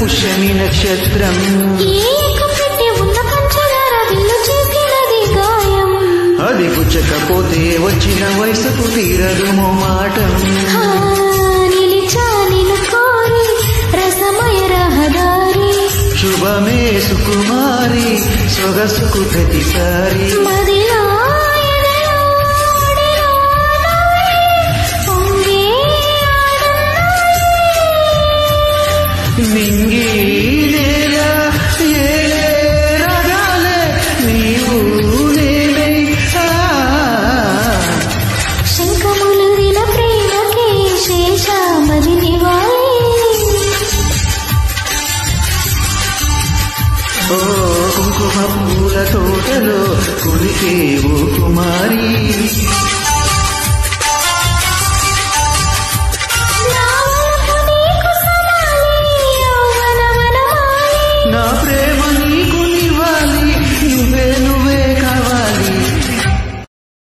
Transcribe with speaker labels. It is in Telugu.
Speaker 1: పుష్యమి నక్షత్రం
Speaker 2: ఉన్న పంచదార విల్లు చేసినది గాయం.
Speaker 1: అది గుచ్చకపోతే వచ్చిన వయసుకు తీరదు మోమాటం.
Speaker 2: నిలిచా నిన్ను కోరి రసమయ రహదారి
Speaker 1: శుభమే సుకుమారి సొగసుకు ప్రతిసారి
Speaker 2: మదిలో
Speaker 1: నింగి నేల ఏలే రగాలే నీవు నేనై
Speaker 2: శంఖములుదిన ప్రేమకే శేషామది నివాళి.
Speaker 1: ఓ కుంకుమ పూల తోటలో కురికే ఓ కుమారి నా ప్రేమ నీకు నివ్వాలి నువ్వే